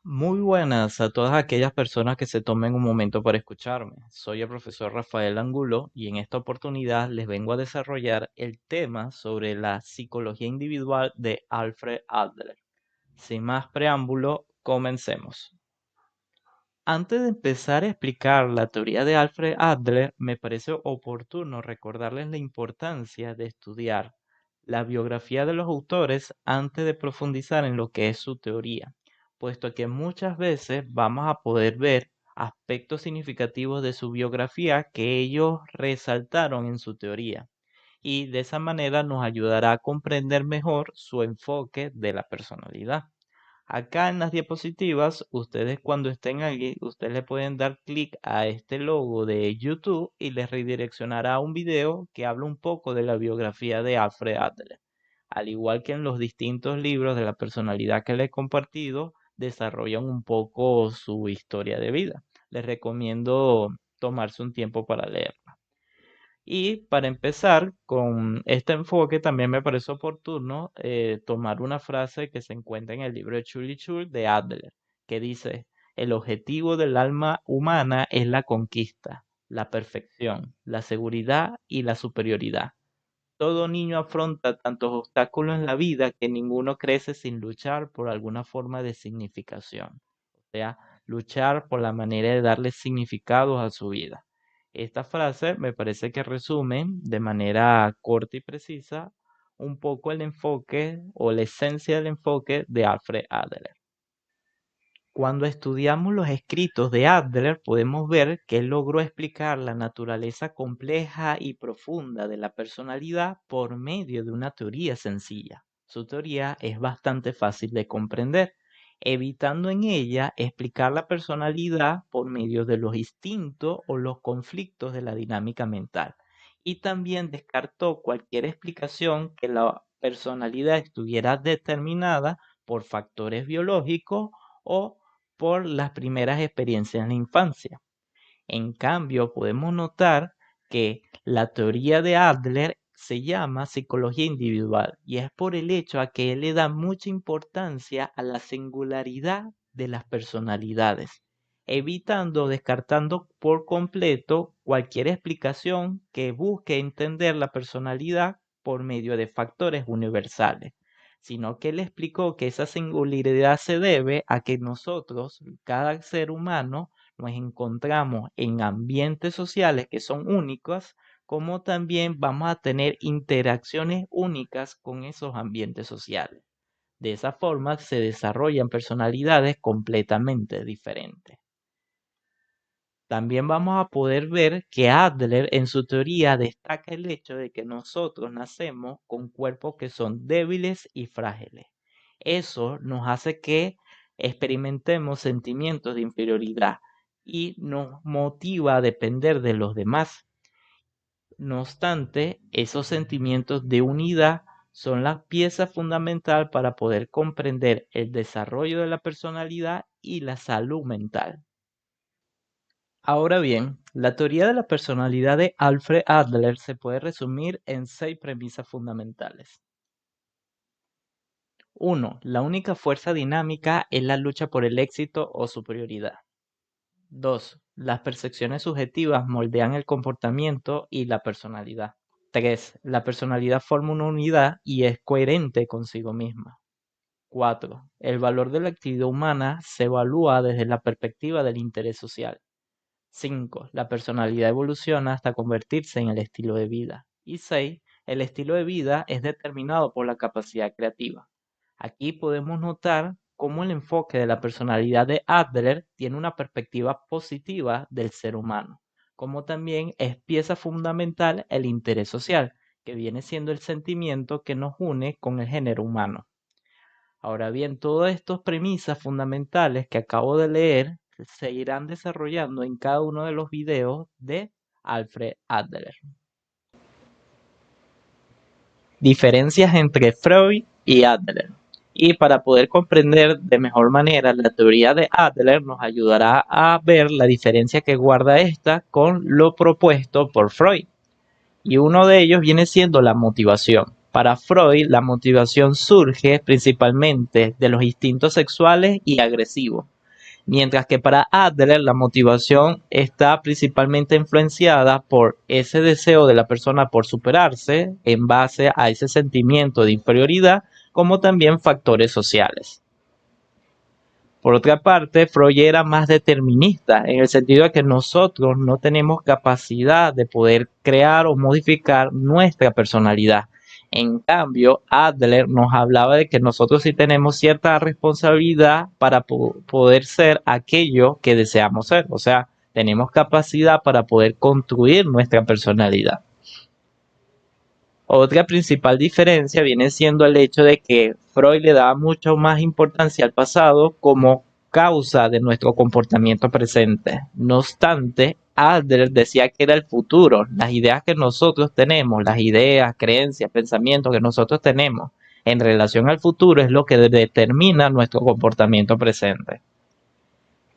Muy buenas a todas aquellas personas que se tomen un momento para escucharme. Soy el profesor Rafael Angulo y en esta oportunidad les vengo a desarrollar el tema sobre la psicología individual de Alfred Adler. Sin más preámbulo, comencemos. Antes de empezar a explicar la teoría de Alfred Adler, me parece oportuno recordarles la importancia de estudiar la biografía de los autores antes de profundizar en lo que es su teoría, puesto que muchas veces vamos a poder ver aspectos significativos de su biografía que ellos resaltaron en su teoría, y de esa manera nos ayudará a comprender mejor su enfoque de la personalidad. Acá en las diapositivas, ustedes cuando estén allí, ustedes le pueden dar clic a este logo de YouTube y les redireccionará a un video que habla un poco de la biografía de Alfred Adler. Al igual que en los distintos libros de la personalidad que les he compartido, desarrollan un poco su historia de vida. Les recomiendo tomarse un tiempo para leerla. Y para empezar con este enfoque, también me parece oportuno tomar una frase que se encuentra en el libro de Chuli Chul de Adler, que dice, el objetivo del alma humana es la conquista, la perfección, la seguridad y la superioridad. Todo niño afronta tantos obstáculos en la vida que ninguno crece sin luchar por alguna forma de significación. O sea, luchar por la manera de darle significados a su vida. Esta frase me parece que resume de manera corta y precisa un poco el enfoque o la esencia del enfoque de Alfred Adler. Cuando estudiamos los escritos de Adler, podemos ver que él logró explicar la naturaleza compleja y profunda de la personalidad por medio de una teoría sencilla. Su teoría es bastante fácil de comprender, evitando en ella explicar la personalidad por medio de los instintos o los conflictos de la dinámica mental. Y también descartó cualquier explicación que la personalidad estuviera determinada por factores biológicos o por las primeras experiencias en la infancia. En cambio, podemos notar que la teoría de Adler se llama psicología individual y es por el hecho a que él le da mucha importancia a la singularidad de las personalidades, evitando o descartando por completo cualquier explicación que busque entender la personalidad por medio de factores universales, sino que él explicó que esa singularidad se debe a que nosotros, cada ser humano, nos encontramos en ambientes sociales que son únicos, como también vamos a tener interacciones únicas con esos ambientes sociales. De esa forma se desarrollan personalidades completamente diferentes. También vamos a poder ver que Adler en su teoría destaca el hecho de que nosotros nacemos con cuerpos que son débiles y frágiles. Eso nos hace que experimentemos sentimientos de inferioridad y nos motiva a depender de los demás. No obstante, esos sentimientos de unidad son la pieza fundamental para poder comprender el desarrollo de la personalidad y la salud mental. Ahora bien, la teoría de la personalidad de Alfred Adler se puede resumir en 6 premisas fundamentales. 1. La única fuerza dinámica es la lucha por el éxito o superioridad. 2. Las percepciones subjetivas moldean el comportamiento y la personalidad. 3. La personalidad forma una unidad y es coherente consigo misma. 4. El valor de la actividad humana se evalúa desde la perspectiva del interés social. 5. La personalidad evoluciona hasta convertirse en el estilo de vida. Y 6. El estilo de vida es determinado por la capacidad creativa. Aquí podemos notar cómo el enfoque de la personalidad de Adler tiene una perspectiva positiva del ser humano, como también es pieza fundamental el interés social, que viene siendo el sentimiento que nos une con el género humano. Ahora bien, todas estas premisas fundamentales que acabo de leer se irán desarrollando en cada uno de los videos de Alfred Adler. Diferencias entre Freud y Adler. Y para poder comprender de mejor manera la teoría de Adler nos ayudará a ver la diferencia que guarda esta con lo propuesto por Freud. y uno de ellos viene siendo la motivación. Para Freud, la motivación surge principalmente de los instintos sexuales y agresivos, mientras que para Adler la motivación está principalmente influenciada por ese deseo de la persona por superarse en base a ese sentimiento de inferioridad, como también factores sociales. Por otra parte, Freud era más determinista, en el sentido de que nosotros no tenemos capacidad de poder crear o modificar nuestra personalidad. En cambio, Adler nos hablaba de que nosotros sí tenemos cierta responsabilidad para poder ser aquello que deseamos ser. O sea, tenemos capacidad para poder construir nuestra personalidad. Otra principal diferencia viene siendo el hecho de que Freud le daba mucho más importancia al pasado como causa de nuestro comportamiento presente. No obstante, Adler decía que era el futuro, las ideas que nosotros tenemos, las ideas, creencias, pensamientos que nosotros tenemos en relación al futuro es lo que determina nuestro comportamiento presente.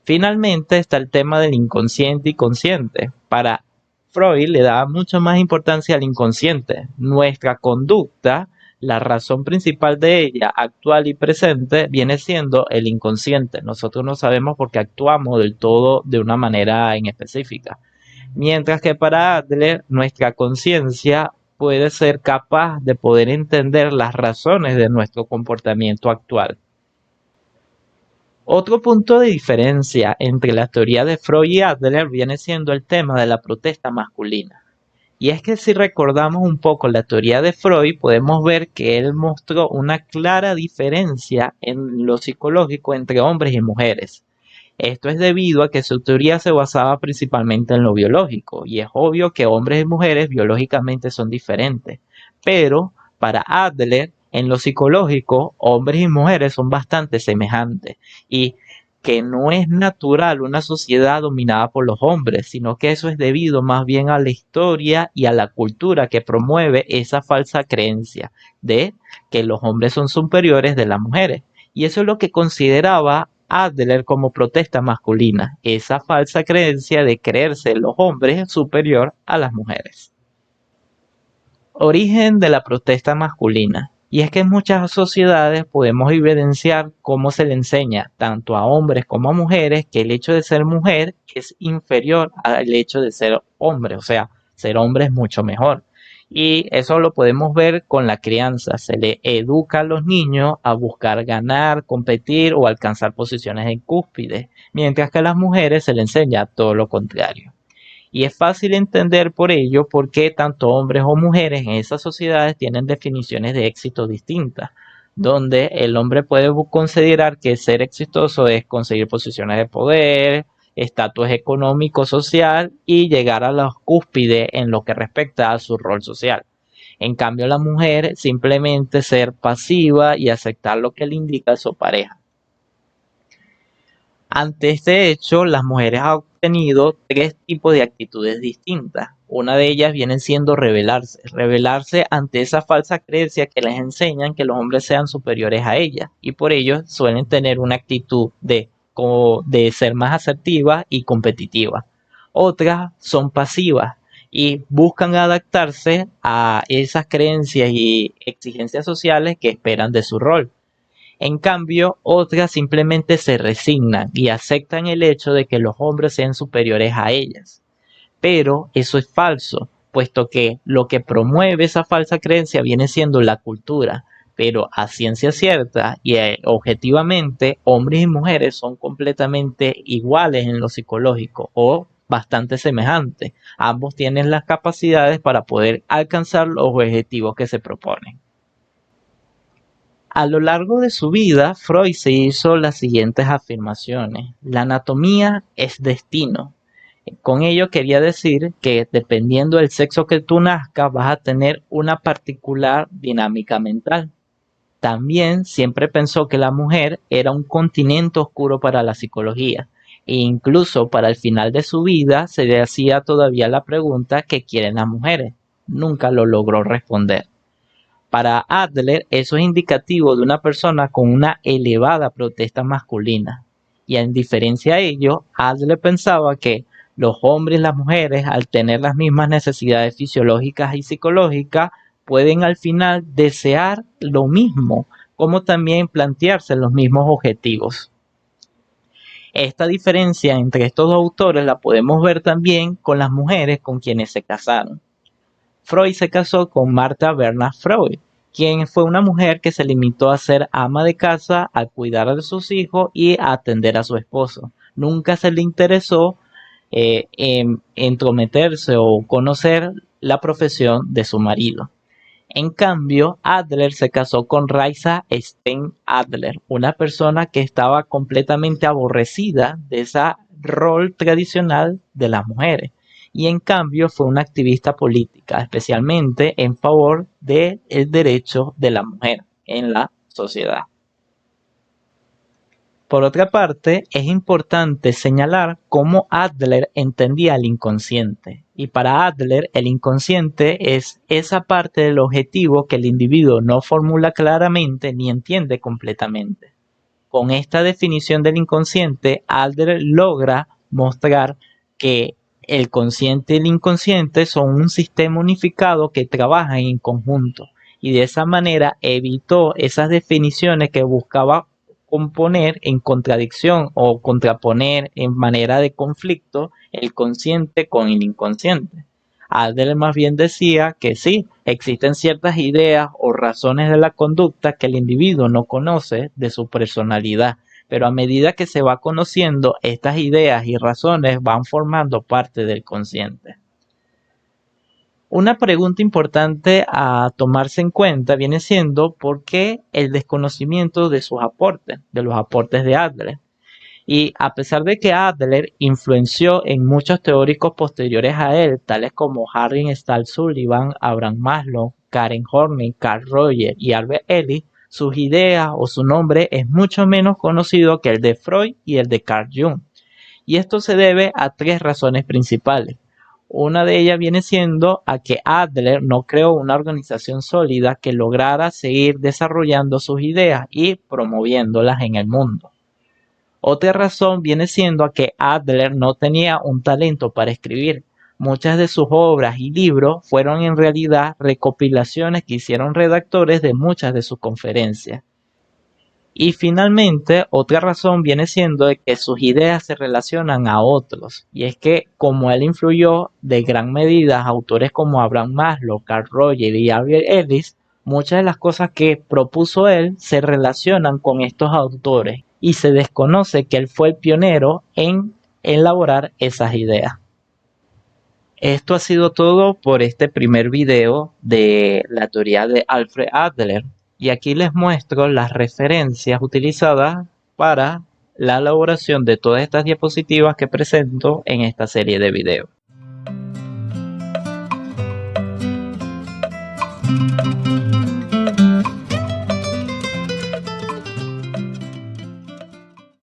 Finalmente está el tema del inconsciente y consciente. Para Freud le daba mucho más importancia al inconsciente. Nuestra conducta, la razón principal de ella, actual y presente, viene siendo el inconsciente. Nosotros no sabemos por qué actuamos del todo de una manera en específica. Mientras que para Adler, nuestra conciencia puede ser capaz de poder entender las razones de nuestro comportamiento actual. Otro punto de diferencia entre la teoría de Freud y Adler viene siendo el tema de la protesta masculina. Y es que si recordamos un poco la teoría de Freud, podemos ver que él mostró una clara diferencia en lo psicológico entre hombres y mujeres. Esto es debido a que su teoría se basaba principalmente en lo biológico, y es obvio que hombres y mujeres biológicamente son diferentes. Pero para Adler, en lo psicológico, hombres y mujeres son bastante semejantes, y que no es natural una sociedad dominada por los hombres, sino que eso es debido más bien a la historia y a la cultura que promueve esa falsa creencia de que los hombres son superiores de las mujeres. Y eso es lo que consideraba Adler como protesta masculina, esa falsa creencia de creerse los hombres superior a las mujeres. Origen de la protesta masculina. Y es que en muchas sociedades podemos evidenciar cómo se le enseña tanto a hombres como a mujeres que el hecho de ser mujer es inferior al hecho de ser hombre, o sea, ser hombre es mucho mejor. Y eso lo podemos ver con la crianza. Se le educa a los niños a buscar ganar, competir o alcanzar posiciones en cúspide, mientras que a las mujeres se le enseña todo lo contrario. Y es fácil entender por ello por qué tanto hombres o mujeres en esas sociedades tienen definiciones de éxito distintas, donde el hombre puede considerar que ser exitoso es conseguir posiciones de poder, estatus económico, social y llegar a la cúspide en lo que respecta a su rol social. En cambio, la mujer simplemente ser pasiva y aceptar lo que le indica su pareja. Ante este hecho, las mujeres han obtenido tres tipos de actitudes distintas. Una de ellas viene siendo rebelarse, rebelarse ante esa falsa creencia que les enseñan que los hombres sean superiores a ellas y por ello suelen tener una actitud de ser más asertiva y competitiva. Otras son pasivas y buscan adaptarse a esas creencias y exigencias sociales que esperan de su rol. En cambio, otras simplemente se resignan y aceptan el hecho de que los hombres sean superiores a ellas. Pero eso es falso, puesto que lo que promueve esa falsa creencia viene siendo la cultura. Pero a ciencia cierta y objetivamente, hombres y mujeres son completamente iguales en lo psicológico o bastante semejantes. Ambos tienen las capacidades para poder alcanzar los objetivos que se proponen. A lo largo de su vida, Freud se hizo las siguientes afirmaciones. La anatomía es destino. Con ello quería decir que dependiendo del sexo que tú nazcas, vas a tener una particular dinámica mental. También siempre pensó que la mujer era un continente oscuro para la psicología. E incluso para el final de su vida se le hacía todavía la pregunta ¿qué quieren las mujeres? Nunca lo logró responder. Para Adler, eso es indicativo de una persona con una elevada protesta masculina. Y en diferencia a ello, Adler pensaba que Los hombres y las mujeres, al tener las mismas necesidades fisiológicas y psicológicas, pueden al final desear lo mismo, como también plantearse los mismos objetivos. Esta diferencia entre estos dos autores la podemos ver también con las mujeres con quienes se casaron. Freud se casó con Martha Bernard Freud, quien fue una mujer que se limitó a ser ama de casa, a cuidar de sus hijos y a atender a su esposo. Nunca se le interesó en entrometerse o conocer la profesión de su marido. En cambio, Adler se casó con Raisa Stein Adler, una persona que estaba completamente aborrecida de ese rol tradicional de las mujeres. Y en cambio fue una activista política, especialmente en favor del derecho de la mujer en la sociedad. Por otra parte, es importante señalar cómo Adler entendía el inconsciente. Y para Adler, el inconsciente es esa parte del objetivo que el individuo no formula claramente ni entiende completamente. Con esta definición del inconsciente, Adler logra mostrar que el consciente y el inconsciente son un sistema unificado que trabaja en conjunto. Y de esa manera evitó esas definiciones que buscaba componer en contradicción o contraponer en manera de conflicto el consciente con el inconsciente. Adler más bien decía que sí, existen ciertas ideas o razones de la conducta que el individuo no conoce de su personalidad, pero a medida que se va conociendo, estas ideas y razones van formando parte del consciente. Una pregunta importante a tomarse en cuenta viene siendo por qué el desconocimiento de sus aportes, de los aportes de Adler. Y a pesar de que Adler influenció en muchos teóricos posteriores a él, tales como Harry Stahl Sullivan, Abraham Maslow, Karen Horney, Carl Rogers y Albert Ellis, sus ideas o su nombre es mucho menos conocido que el de Freud y el de Carl Jung. Y esto se debe a tres razones principales. Una de ellas viene siendo a que Adler no creó una organización sólida que lograra seguir desarrollando sus ideas y promoviéndolas en el mundo. Otra razón viene siendo a que Adler no tenía un talento para escribir. Muchas de sus obras y libros fueron en realidad recopilaciones que hicieron redactores de muchas de sus conferencias. Y finalmente, otra razón viene siendo de que sus ideas se relacionan a otros. Y es que como él influyó de gran medida a autores como Abraham Maslow, Carl Rogers y Albert Ellis, muchas de las cosas que propuso él se relacionan con estos autores. Y se desconoce que él fue el pionero en elaborar esas ideas. Esto ha sido todo por este primer video de la teoría de Alfred Adler. Y aquí les muestro las referencias utilizadas para la elaboración de todas estas diapositivas que presento en esta serie de videos.